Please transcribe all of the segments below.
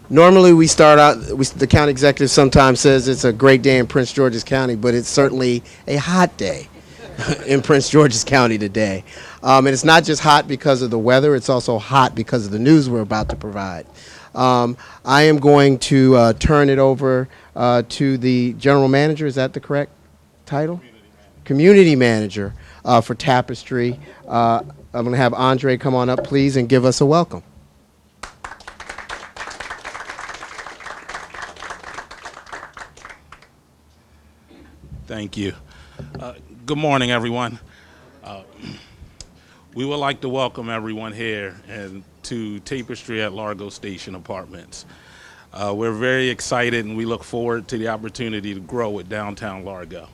Normally, we start out. The county executive sometimes says it's a great day in Prince George's County, but it's certainly a hot day in Prince George's County today. And it's not just hot because of the weather; it's also hot because of the news we're about to provide. I am going to turn it over to the general manager. Is that the correct title? Community manager for Tapestry. I'm going to have Andre come on up, please, and give us a welcome. Thank you. Good morning, everyone. We would like to welcome everyone here and to Tapestry at Largo Station Apartments. We're very excited and we look forward to the opportunity to grow with downtown Largo.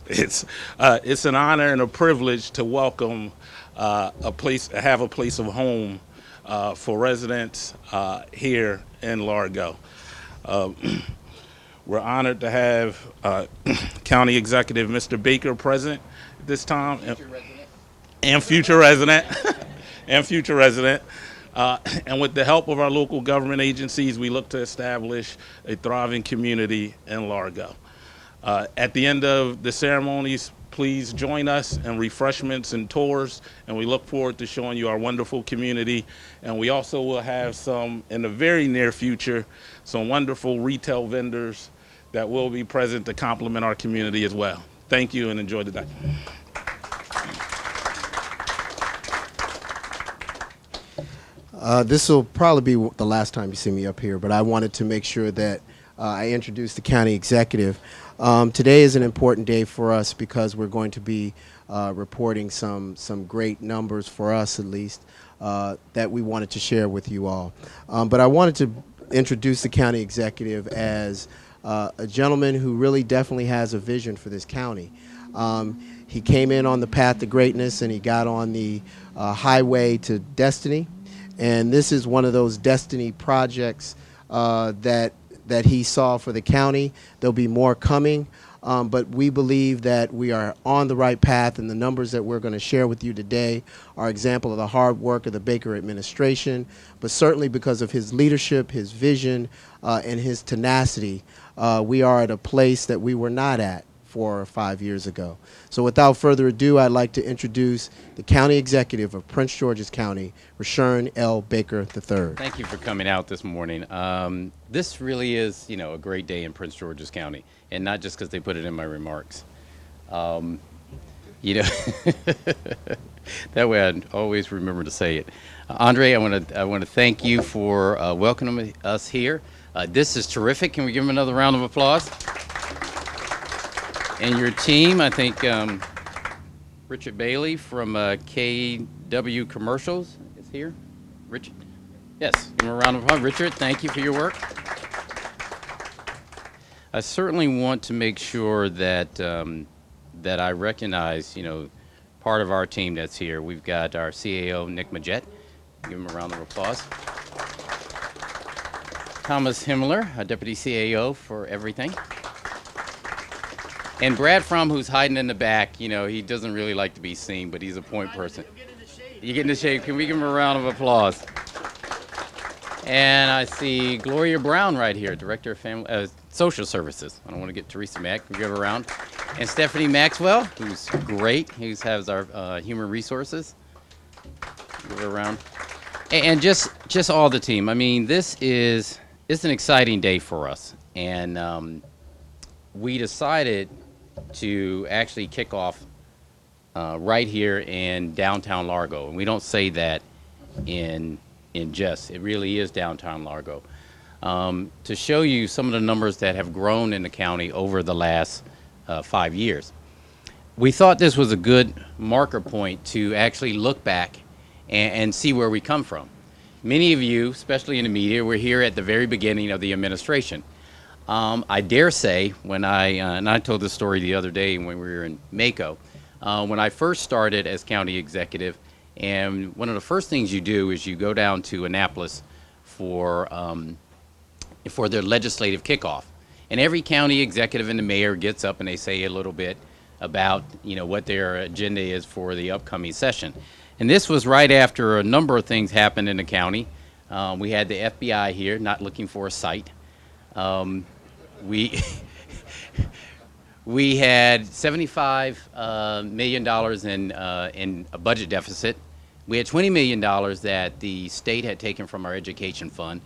It's an honor and a privilege to welcome have a place of home for residents here in Largo. We're honored to have County Executive Mr. Baker present at this time. Future resident. And future resident. And with the help of our local government agencies, we look to establish a thriving community in Largo. At the end of the ceremonies, please join us in refreshments and tours, and we look forward to showing you our wonderful community. And we also will have some, in the very near future, some wonderful retail vendors that will be present to complement our community as well. Thank you and enjoy the day. This will probably be the last time you see me up here, but I wanted to make sure that I introduce the county executive. Today is an important day for us because we're going to be reporting some great numbers for us, at least, that we wanted to share with you all. But I wanted to introduce the county executive as a gentleman who really definitely has a vision for this county. He came in on the path to greatness and he got on the highway to destiny. And this is one of those destiny projects that he saw for the county. There'll be more coming, but we believe that we are on the right path, and the numbers that we're going to share with you today are an example of the hard work of the Baker administration, but certainly because of his leadership, his vision, and his tenacity, we are at a place that we were not at 4 or 5 years ago. So without further ado, I'd like to introduce the County Executive of Prince George's County, Rushern L. Baker III. Thank you for coming out this morning. This really is, a great day in Prince George's County, and not just because they put it in my remarks. That way I'd always remember to say it. Andre, I want to thank you for welcoming us here. This is terrific. Can we give him another round of applause? And your team, I think Richard Bailey from KW Commercials is here. Richard? Yes, give him a round of applause. Richard, thank you for your work. I certainly want to make sure that that I recognize, part of our team that's here. We've got our CAO, Nick Majette. Give him a round of applause. Thomas Himmler, our Deputy CAO for everything. And Brad Fromm, who's hiding in the back, he doesn't really like to be seen, but he's a point person. You get in the shade. Can we give him a round of applause? And I see Gloria Brown right here, Director of Family Social Services. I don't want to get Teresa Mack. Can we give her a round? And Stephanie Maxwell, who's great, who has our human resources. Give her a round. And just all the team. I mean, it's an exciting day for us. And we decided to actually kick off right here in downtown Largo. And we don't say that in jest. It really is downtown Largo. To show you some of the numbers that have grown in the county over the last 5 years. We thought this was a good marker point to actually look back and see where we come from. Many of you, especially in the media, were here at the very beginning of the administration. I dare say, when and I told this story the other day when we were in Mako, when I first started as county executive, and one of the first things you do is you go down to Annapolis for their legislative kickoff. And every county executive and the mayor gets up and they say a little bit about, what their agenda is for the upcoming session. And this was right after a number of things happened in the county. We had the FBI here, not looking for a site. We we had $75 million in a budget deficit. We had $20 million that the state had taken from our education fund.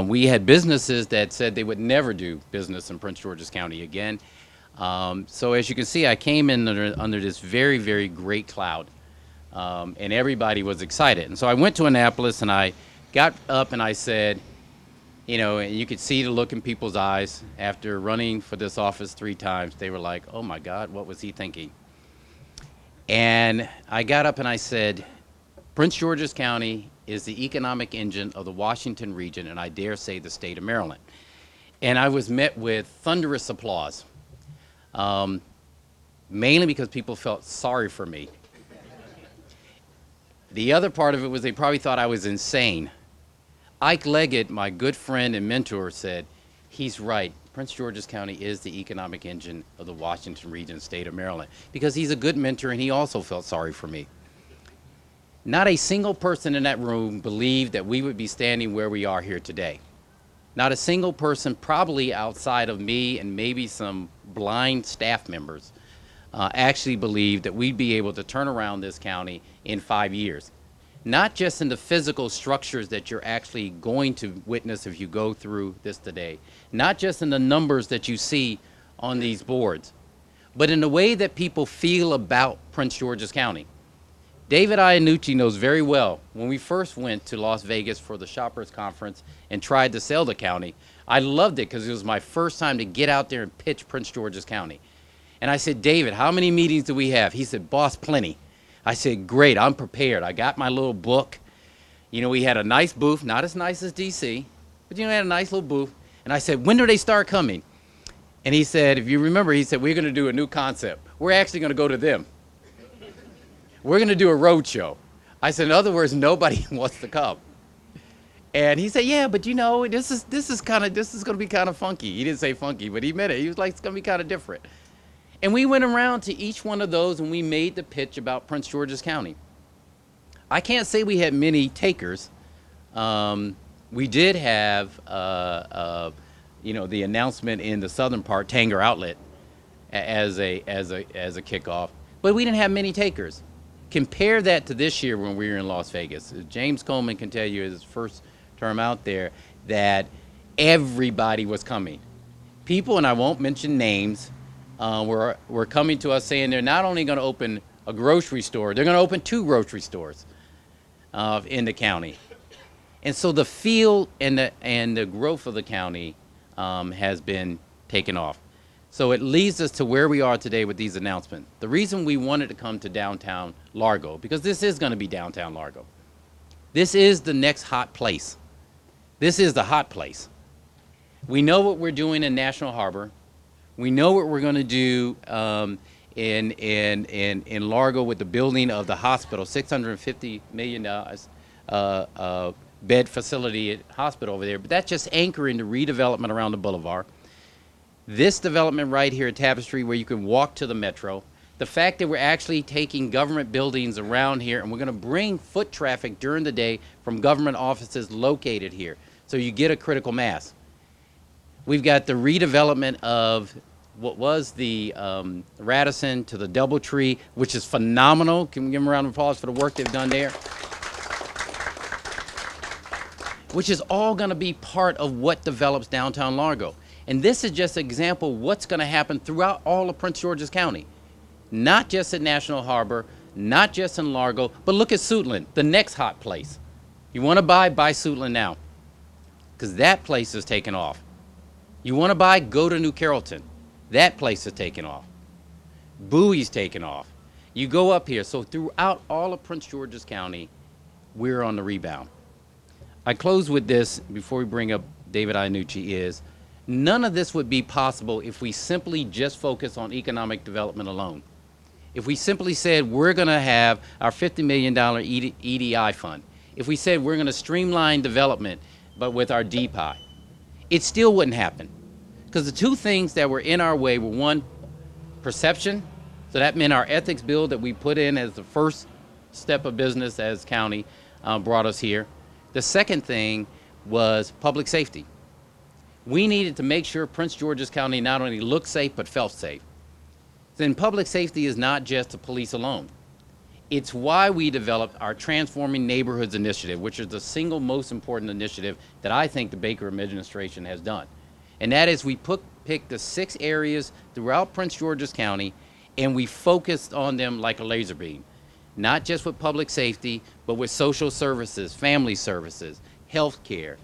We had businesses that said they would never do business in Prince George's County again. So as you can see, I came in under this very, very great cloud, and everybody was excited. And so I went to Annapolis, and I got up and I said, you know, and you could see the look in people's eyes after running for this office 3 times. They were like, oh my God, what was he thinking? And I got up and I said, Prince George's County is the economic engine of the Washington region, and I dare say the state of Maryland. And I was met with thunderous applause, mainly because people felt sorry for me. The other part of it was they probably thought I was insane. Ike Leggett, my good friend and mentor, said, he's right. Prince George's County is the economic engine of the Washington region, state of Maryland, because he's a good mentor and he also felt sorry for me. Not a single person in that room believed that we would be standing where we are here today. Not a single person, probably outside of me and maybe some blind staff members, actually believed that we'd be able to turn around this county in 5 years. Not just in the physical structures that you're actually going to witness if you go through this today, not just in the numbers that you see on these boards, but in the way that people feel about Prince George's County. David Iannucci knows very well, when we first went to Las Vegas for the Shoppers Conference and tried to sell the county, I loved it because it was my first time to get out there and pitch Prince George's County. And I said, David, how many meetings do we have? He said, boss, plenty. I said, great, I'm prepared. I got my little book. You know, we had a nice booth, not as nice as DC, but you know, we had a nice little booth. And I said, when do they start coming? And he said, if you remember, he said, we're going to do a new concept. We're actually going to go to them. We're going to do a road show. I said, in other words, nobody wants to come. And he said, yeah, but you know, this is going to be kind of funky. He didn't say funky, but he meant it. He was like, it's going to be kind of different. And we went around to each one of those and we made the pitch about Prince George's County. I can't say we had many takers. We did have, you know, the announcement in the southern part, Tanger Outlet, as a kickoff, but we didn't have many takers. Compare that to this year when we were in Las Vegas. James Coleman can tell you his first term out there that everybody was coming. People, and I won't mention names, were coming to us saying they're not only going to open a grocery store, they're going to open 2 grocery stores in the county. And so the feel and the growth of the county has been taken off. So it leads us to where we are today with these announcements. The reason we wanted to come to downtown Largo, because this is going to be downtown Largo. This is the next hot place. This is the hot place. We know what we're doing in National Harbor. We know what we're going to do in Largo with the building of the hospital, $650 million bed facility at hospital over there. But that's just anchoring the redevelopment around the boulevard. This development right here at Tapestry where you can walk to the metro. The fact that we're actually taking government buildings around here and we're going to bring foot traffic during the day from government offices located here. So you get a critical mass. We've got the redevelopment of what was the Radisson to the Doubletree, which is phenomenal. Can we give them a round of applause for the work they've done there? Which is all going to be part of what develops downtown Largo. And this is just an example of what's going to happen throughout all of Prince George's County. Not just at National Harbor, not just in Largo, but look at Suitland, the next hot place. You want to buy Suitland now, because that place is taking off. You want to buy, go to New Carrollton. That place is taking off. Bowie's taking off. You go up here. So throughout all of Prince George's County, we're on the rebound. I close with this before we bring up David Iannucci is, none of this would be possible if we simply just focus on economic development alone. If we simply said we're going to have our $50 million EDI fund, if we said we're going to streamline development but with our DPI, it still wouldn't happen. Because the 2 things that were in our way were, 1, perception. So that meant our ethics bill that we put in as the first step of business as county brought us here. The second thing was public safety. We needed to make sure Prince George's County not only looked safe but felt safe. Then public safety is not just the police alone. It's why we developed our Transforming Neighborhoods Initiative, which is the single most important initiative that I think the Baker administration has done. And that is we picked the 6 areas throughout Prince George's County, and we focused on them like a laser beam. Not just with public safety, but with social services, family services, health care,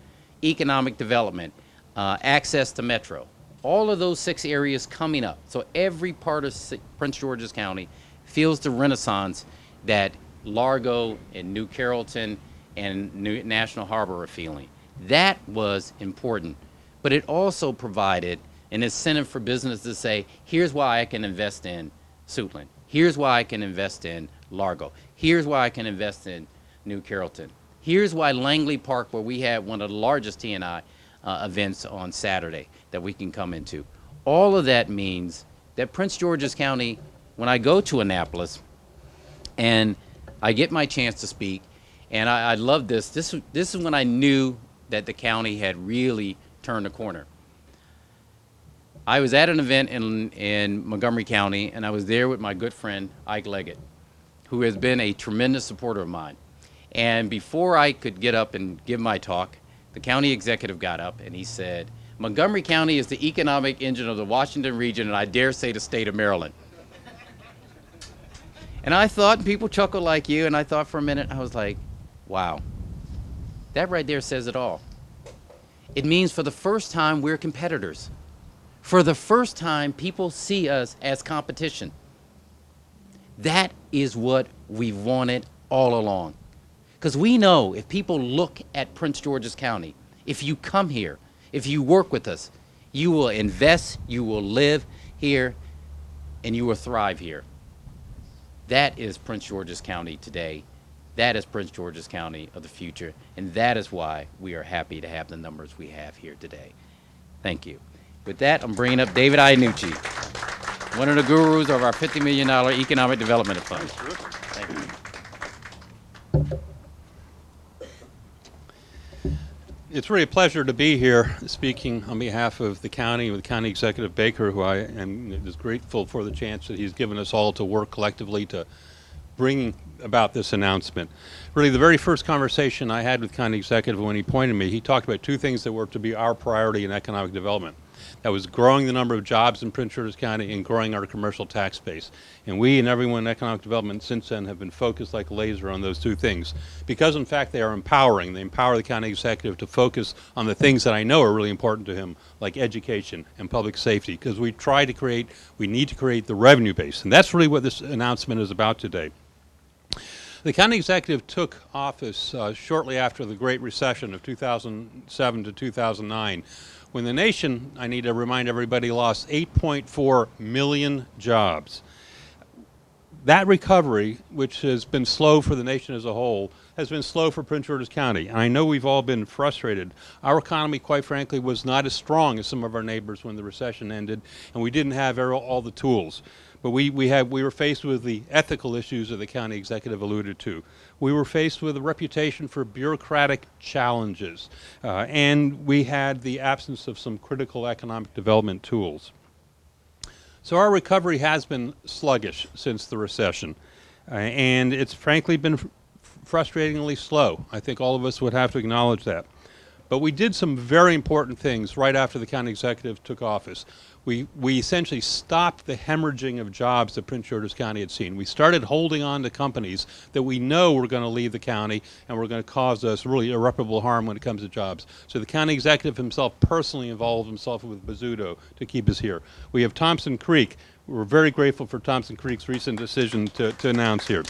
economic development, access to Metro. All of those 6 areas coming up. So every part of Prince George's County feels the renaissance that Largo and New Carrollton and National Harbor are feeling. That was important. But it also provided an incentive for business to say, here's why I can invest in Suitland. Here's why I can invest in Largo. Here's why I can invest in New Carrollton. Here's why Langley Park, where we had one of the largest T&I events on Saturday that we can come into. All of that means that Prince George's County, when I go to Annapolis and I get my chance to speak, and I love this. This is when I knew that the county had really turned a corner. I was at an event in Montgomery County, and I was there with my good friend Ike Leggett, who has been a tremendous supporter of mine. And before I could get up and give my talk, the county executive got up and he said, Montgomery County is the economic engine of the Washington region, and I dare say the state of Maryland. And I thought, and people chuckle like you, and I thought for a minute, I was like, wow, that right there says it all. It means for the first time we're competitors. For the first time, people see us as competition. That is what we've wanted all along. Because we know if people look at Prince George's County, if you come here, if you work with us, you will invest, you will live here, and you will thrive here. That is Prince George's County today. That is Prince George's County of the future, and that is why we are happy to have the numbers we have here today. Thank you. With that, I'm bringing up David Iannucci, one of the gurus of our $50 million Economic Development Fund. Thank you. It's really a pleasure to be here speaking on behalf of the county with County Executive Baker, who I am just grateful for the chance that he's given us all to work collectively to bring about this announcement. Really, the very first conversation I had with County Executive when he appointed me, he talked about 2 things that were to be our priority in economic development. That was growing the number of jobs in Prince George's County and growing our commercial tax base. And we and everyone in economic development since then have been focused like a laser on those 2 things. Because in fact they are empowering. They empower the county executive to focus on the things that I know are really important to him, like education and public safety. Because we need to create the revenue base. And that's really what this announcement is about today. The county executive took office shortly after the Great Recession of 2007 to 2009, when the nation, I need to remind everybody, lost 8.4 million jobs. That recovery, which has been slow for the nation as a whole, has been slow for Prince George's County. And I know we've all been frustrated. Our economy, quite frankly, was not as strong as some of our neighbors when the recession ended, and we didn't have all the tools. But we were faced with the ethical issues that the county executive alluded to. We were faced with a reputation for bureaucratic challenges, and we had the absence of some critical economic development tools. So our recovery has been sluggish since the recession, and it's frankly been frustratingly slow. I think all of us would have to acknowledge that. But we did some very important things right after the county executive took office. We essentially stopped the hemorrhaging of jobs that Prince George's County had seen. We started holding on to companies that we know were going to leave the county and were going to cause us really irreparable harm when it comes to jobs. So the county executive himself personally involved himself with Bozzuto to keep us here. We have Thompson Creek. We're very grateful for Thompson Creek's recent decision to announce here.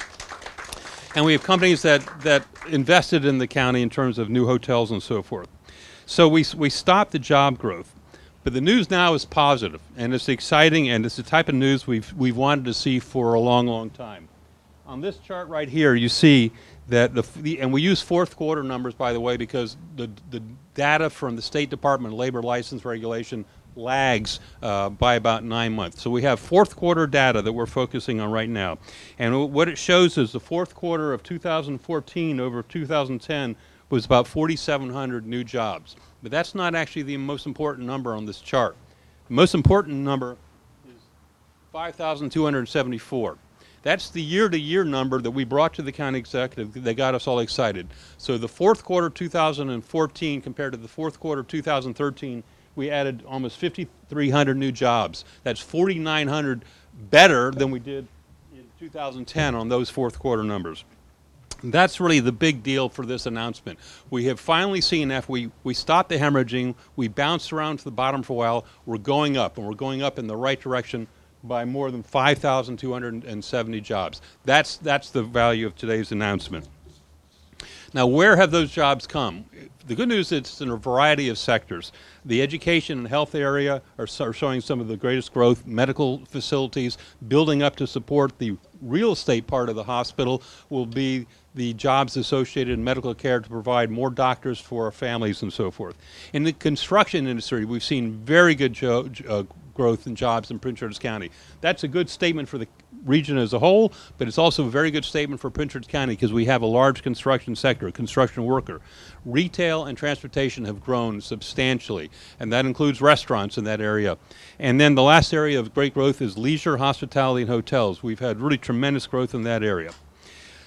And we have companies that invested in the county in terms of new hotels and so forth. So we stopped the job growth. But the news now is positive, and it's exciting, and it's the type of news we've wanted to see for a long, long time. On this chart right here, you see that and we use fourth quarter numbers, by the way, because the data from the State Department of Labor License Regulation lags by about 9 months. So we have fourth quarter data that we're focusing on right now. And what it shows is the fourth quarter of 2014 over 2010 was about 4,700 new jobs. But that's not actually the most important number on this chart. The most important number is 5,274. That's the year-to-year number that we brought to the county executive that got us all excited. So the fourth quarter 2014 compared to the fourth quarter 2013, we added almost 5,300 new jobs. That's 4,900 better than we did in 2010 on those fourth quarter numbers. And that's really the big deal for this announcement. We have finally seen that we stopped the hemorrhaging, we bounced around to the bottom for a while, we're going up, and we're going up in the right direction by more than 5,270 jobs. That's the value of today's announcement. Now, where have those jobs come? The good news is it's in a variety of sectors. The education and health area are showing some of the greatest growth. Medical facilities, building up to support the real estate part of the hospital will be the jobs associated in medical care to provide more doctors for our families and so forth. In the construction industry, we've seen very good growth in jobs in Prince George's County. That's a good statement for the region as a whole, but it's also a very good statement for Prince George's County because we have a large construction sector, a construction worker. Retail and transportation have grown substantially, and that includes restaurants in that area. And then the last area of great growth is leisure, hospitality, and hotels. We've had really tremendous growth in that area.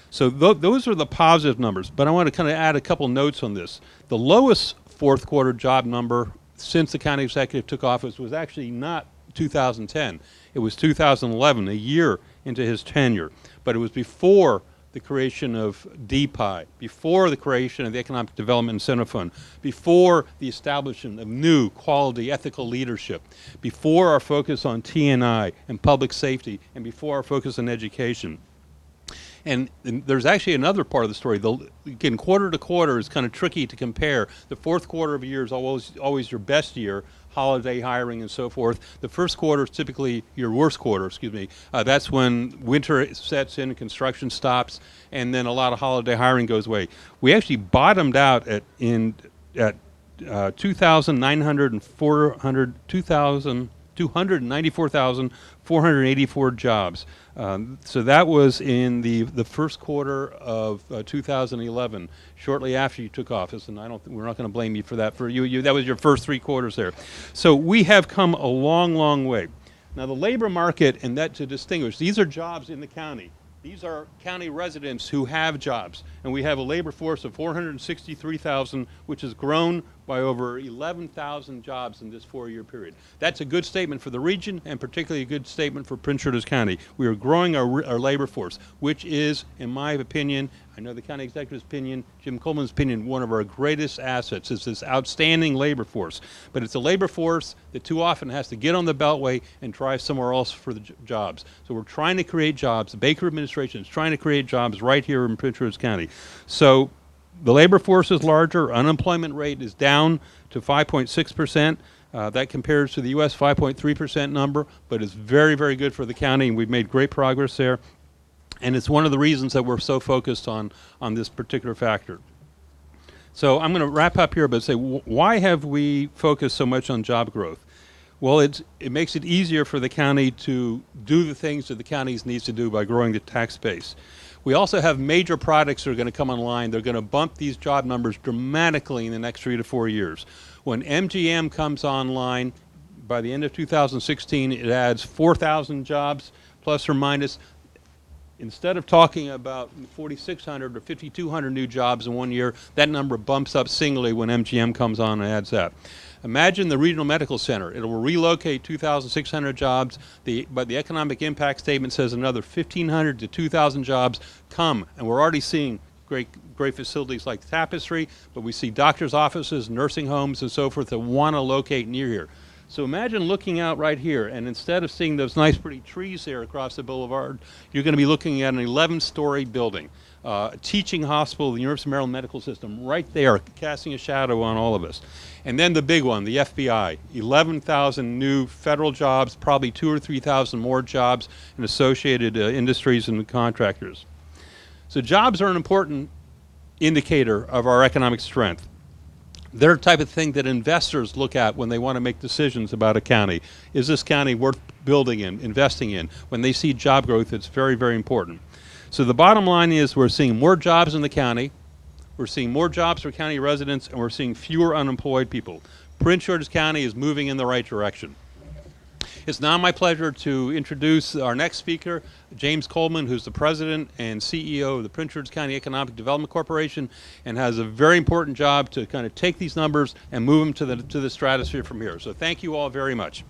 So those are the positive numbers, but I want to kind of add a couple notes on this. The lowest fourth quarter job number since the county executive took office was actually not 2010. It was 2011, a year into his tenure. But it was before the creation of DPI, before the creation of the Economic Development Incentive Fund, before the establishment of new quality ethical leadership, before our focus on T&I and public safety, and before our focus on education. And there's actually another part of the story. Again, quarter to quarter is kind of tricky to compare. The fourth quarter of a year is always your best year, holiday hiring and so forth. The first quarter is typically your worst quarter, that's when winter sets in, construction stops, and then a lot of holiday hiring goes away. We actually bottomed out at 294,484 jobs. So that was in the first quarter of 2011, shortly after you took office, and we're not going to blame you for that. For you, that was your first 3 quarters there. So we have come a long, long way. Now the labor market, and that to distinguish, these are jobs in the county. These are county residents who have jobs, and we have a labor force of 463,000, which has grown by over 11,000 jobs in this 4-year period. That's a good statement for the region, and particularly a good statement for Prince George's County. We are growing our labor force, which is, in my opinion, I know the county executive's opinion, Jim Coleman's opinion, one of our greatest assets is this outstanding labor force. But it's a labor force that too often has to get on the Beltway and try somewhere else for the jobs. So we're trying to create jobs. The Baker administration is trying to create jobs right here in Prince George's County. So the labor force is larger. Unemployment rate is down to 5.6%. That compares to the U.S. 5.3% number, but it's very, very good for the county, and we've made great progress there. And it's one of the reasons that we're so focused on this particular factor. So I'm going to wrap up here, but say, why have we focused so much on job growth? Well, it makes it easier for the county to do the things that the county needs to do by growing the tax base. We also have major projects that are going to come online. They're going to bump these job numbers dramatically in the next 3 to 4 years. When MGM comes online, by the end of 2016, it adds 4,000 jobs, plus or minus. Instead of talking about 4,600 or 5,200 new jobs in 1 year, that number bumps up singly when MGM comes on and adds that. Imagine the regional medical center. It will relocate 2,600 jobs, but the economic impact statement says another 1,500 to 2,000 jobs come, and we're already seeing great facilities like Tapestry, but we see doctors' offices, nursing homes, and so forth that want to locate near here. So imagine looking out right here, and instead of seeing those nice pretty trees there across the boulevard, you're going to be looking at an 11-story building, a teaching hospital, the University of Maryland Medical System, right there, casting a shadow on all of us. And then the big one, the FBI, 11,000 new federal jobs, probably 2,000 or 3,000 more jobs in associated industries and contractors. So jobs are an important indicator of our economic strength. They're the type of thing that investors look at when they want to make decisions about a county. Is this county worth building in, investing in? When they see job growth, it's very, very important. So the bottom line is we're seeing more jobs in the county, we're seeing more jobs for county residents, and we're seeing fewer unemployed people. Prince George's County is moving in the right direction. It's now my pleasure to introduce our next speaker, James Coleman, who's the president and CEO of the Prince George's County Economic Development Corporation and has a very important job to kind of take these numbers and move them to the stratosphere from here. So thank you all very much.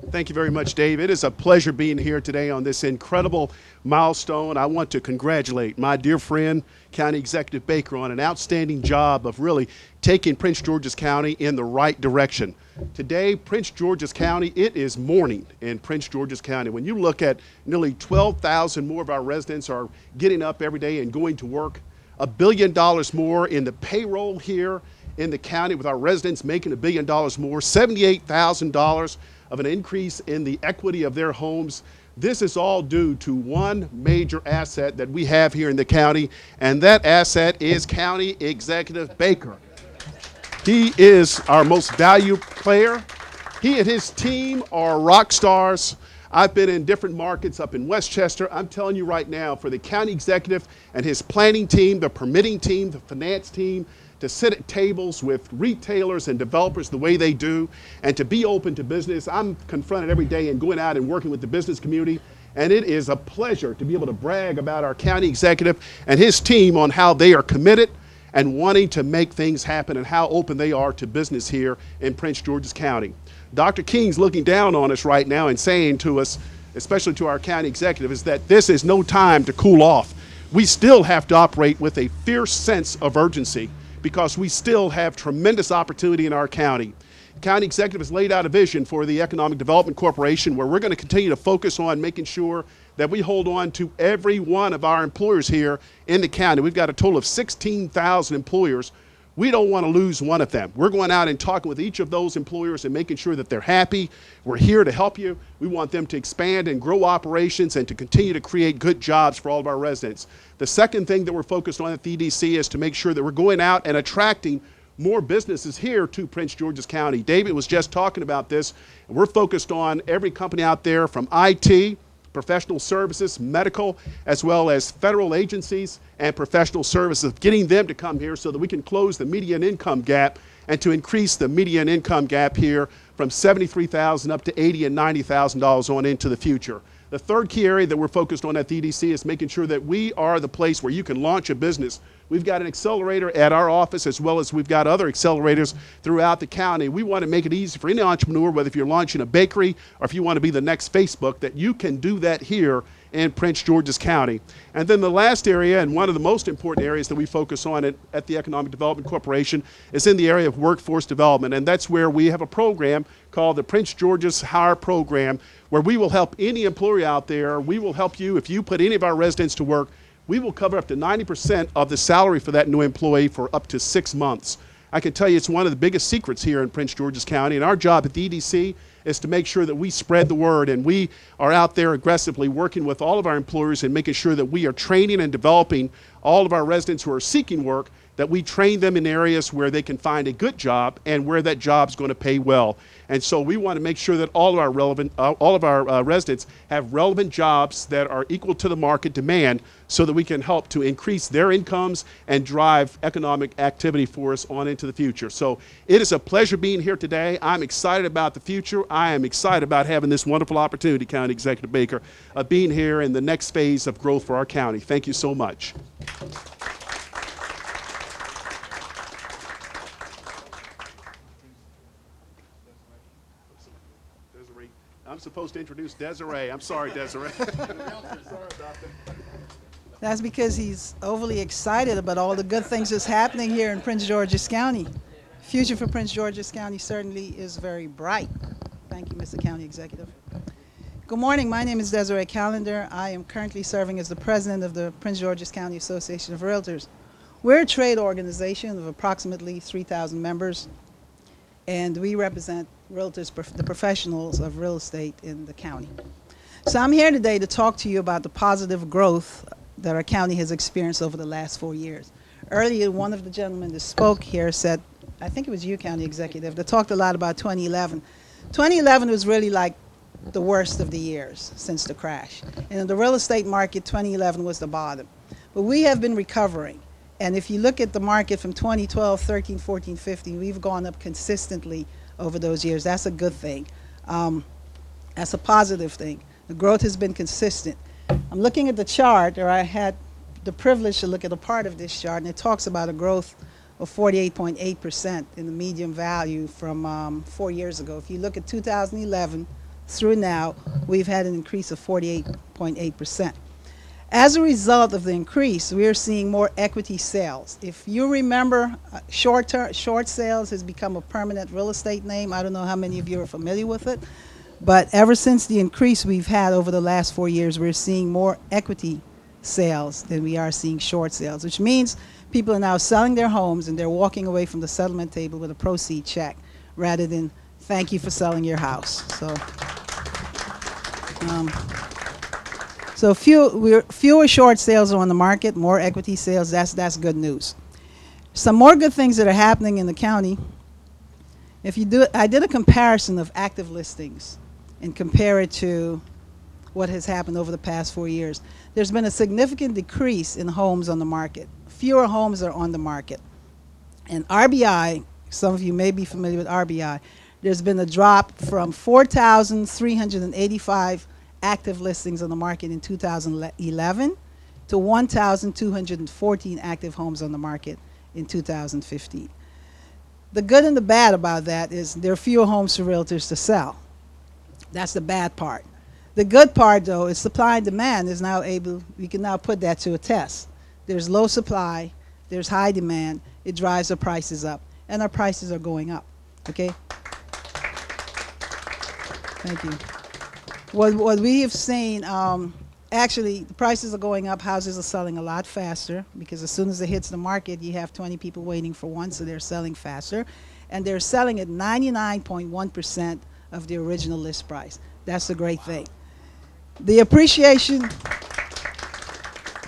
Thank you very much, Dave. It is a pleasure being here today on this incredible milestone. I want to congratulate my dear friend, County Executive Baker, on an outstanding job of really taking Prince George's County in the right direction. Today, Prince George's County, it is morning in Prince George's County. When you look at nearly 12,000 more of our residents are getting up every day and going to work, $1 billion more in the payroll here in the county with our residents making $1 billion more, $78,000 of an increase in the equity of their homes. This is all due to one major asset that we have here in the county, and that asset is County Executive Baker. He is our most valued player. He and his team are rock stars. I've been in different markets up in Westchester. I'm telling you right now, for the county executive and his planning team, the permitting team, the finance team, to sit at tables with retailers and developers the way they do, and to be open to business. I'm confronted every day in going out and working with the business community, and it is a pleasure to be able to brag about our county executive and his team on how they are committed and wanting to make things happen and how open they are to business here in Prince George's County. Dr. King's looking down on us right now and saying to us, especially to our county executive, is that this is no time to cool off. We still have to operate with a fierce sense of urgency, because we still have tremendous opportunity in our county. County Executive has laid out a vision for the Economic Development Corporation where we're going to continue to focus on making sure that we hold on to every one of our employers here in the county. We've got a total of 16,000 employers. We don't want to lose one of them. We're going out and talking with each of those employers and making sure that they're happy. We're here to help you. We want them to expand and grow operations and to continue to create good jobs for all of our residents. The second thing that we're focused on at the EDC is to make sure that we're going out and attracting more businesses here to Prince George's County. David was just talking about this. We're focused on every company out there from IT, professional services, medical, as well as federal agencies and professional services, getting them to come here so that we can close the median income gap and to increase the median income gap here from $73,000 up to $80,000 and $90,000 on into the future. The third key area that we're focused on at the EDC is making sure that we are the place where you can launch a business. We've got an accelerator at our office, as well as we've got other accelerators throughout the county. We want to make it easy for any entrepreneur, whether if you're launching a bakery or if you want to be the next Facebook, that you can do that here in Prince George's County. And then the last area, and one of the most important areas that we focus on at the Economic Development Corporation, is in the area of workforce development. And that's where we have a program called the Prince George's Hire Program, where we will help any employer out there. We will help you if you put any of our residents to work. We will cover up to 90% of the salary for that new employee for up to 6 months. I can tell you it's one of the biggest secrets here in Prince George's County, and our job at the EDC is to make sure that we spread the word, and we are out there aggressively working with all of our employers and making sure that we are training and developing all of our residents who are seeking work, that we train them in areas where they can find a good job and where that job's going to pay well. And so we want to make sure that all of our residents have relevant jobs that are equal to the market demand, so that we can help to increase their incomes and drive economic activity for us on into the future. So it is a pleasure being here today. I'm excited about the future. I am excited about having this wonderful opportunity, County Executive Baker, of being here in the next phase of growth for our county. Thank you so much. I'm supposed to introduce Desiree. I'm sorry, Desiree. Sorry about that. That's because he's overly excited about all the good things that's happening here in Prince George's County. Future for Prince George's County certainly is very bright. Thank you, Mr. County Executive. Good morning. My name is Desiree Callender. I am currently serving as the president of the Prince George's County Association of Realtors. We're a trade organization of approximately 3,000 members, and we represent realtors, the professionals of real estate in the county. So I'm here today to talk to you about the positive growth that our county has experienced over the last 4 years. Earlier, one of the gentlemen that spoke here said, I think it was you, County Executive, that talked a lot about 2011. 2011 was really like the worst of the years since the crash. And in the real estate market, 2011 was the bottom. But we have been recovering. And if you look at the market from 2012, 13, 14, 15, we've gone up consistently over those years. That's a good thing. That's a positive thing. The growth has been consistent. I'm looking at the chart, or I had the privilege to look at a part of this chart, and it talks about a growth of 48.8% in the median value from 4 years ago. If you look at 2011 through now, we've had an increase of 48.8%. As a result of the increase, we are seeing more equity sales. If you remember, short sales has become a permanent real estate name. I don't know how many of you are familiar with it, but ever since the increase we've had over the last 4 years, we're seeing more equity sales than we are seeing short sales, which means people are now selling their homes and they're walking away from the settlement table with a proceed check rather than thank you for selling your house. So fewer short sales are on the market, more equity sales. That's good news. Some more good things that are happening in the county. I did a comparison of active listings and compare it to what has happened over the past 4 years. There's been a significant decrease in homes on the market. Fewer homes are on the market. And RBI, some of you may be familiar with RBI, there's been a drop from 4,385 active listings on the market in 2011 to 1,214 active homes on the market in 2015. The good and the bad about that is there are fewer homes for realtors to sell. That's the bad part. The good part, though, is supply and demand is now we can now put that to a test. There's low supply, there's high demand, it drives the prices up, and our prices are going up, okay? Thank you. What we have seen, actually, the prices are going up, houses are selling a lot faster, because as soon as it hits the market, you have 20 people waiting for one, so they're selling faster. And they're selling at 99.1% of the original list price. That's a great thing. The appreciation,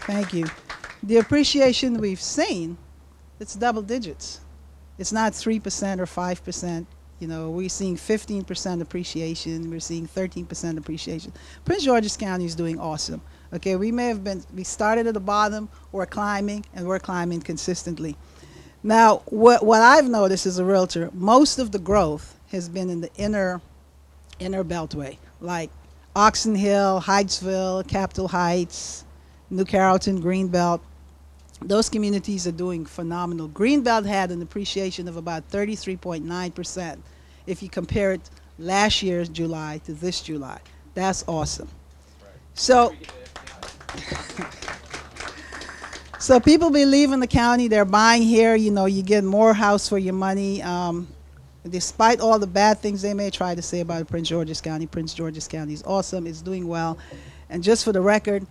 thank you. The appreciation we've seen, it's double digits. It's not 3% or 5%. You know, we're seeing 15% appreciation. We're seeing 13% appreciation. Prince George's County is doing awesome. Okay, we started at the bottom, we're climbing, and we're climbing consistently. Now, what I've noticed as a realtor, most of the growth has been in the inner beltway, like Oxon Hill, Hyattsville, Capitol Heights, New Carrollton, Greenbelt. Those communities are doing phenomenal. Greenbelt had an appreciation of about 33.9% if you compare it last year's July to this July. That's awesome. So people believe in the county. They're buying here. You know, you get more house for your money. Despite all the bad things they may try to say about Prince George's County is awesome. It's doing well. And just for the record,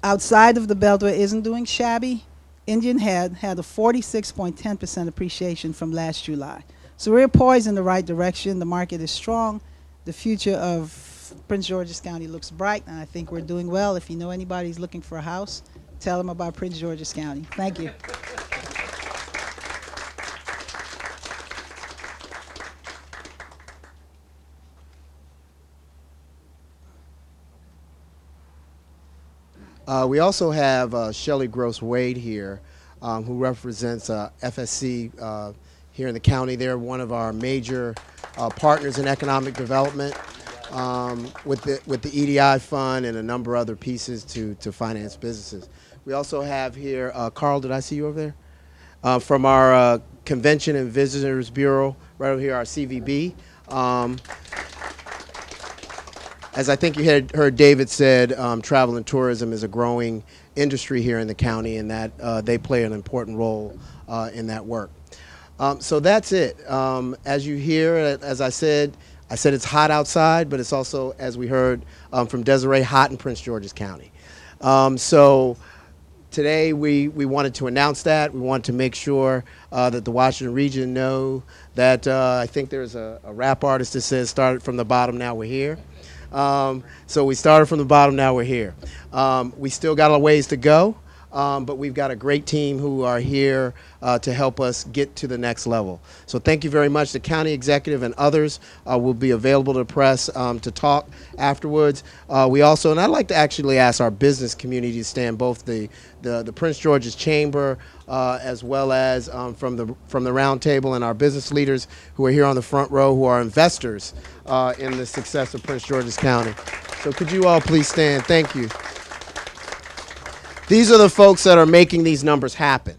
outside of the Beltway isn't doing shabby. Indian Head had a 46.10% appreciation from last July. So we're poised in the right direction. The market is strong. The future of Prince George's County looks bright, and I think we're doing well. If you know anybody who's looking for a house, tell them about Prince George's County. Thank you. We also have Shelley Gross Wade here, who represents FSC here in the county. They're one of our major partners in economic development with the EDI fund and a number of other pieces to finance businesses. We also have here, Carl, did I see you over there? From our Convention and Visitors Bureau, right over here, our CVB. As I think you had heard David said, travel and tourism is a growing industry here in the county, and that they play an important role in that work. So that's it. As you hear, as I said it's hot outside, but it's also, as we heard from Desiree, hot in Prince George's County. So today we wanted to announce that. We wanted to make sure that the Washington region know that I think there's a rap artist that says started from the bottom, now we're here. So we started from the bottom, now we're here. We still got a ways to go, but we've got a great team who are here to help us get to the next level. So thank you very much. The county executive and others will be available to the press to talk afterwards. We also, and I'd like to actually ask our business community to stand, both the Prince George's Chamber as well as from the round table, and our business leaders who are here on the front row, who are investors in the success of Prince George's County. So could you all please stand? Thank you. These are the folks that are making these numbers happen.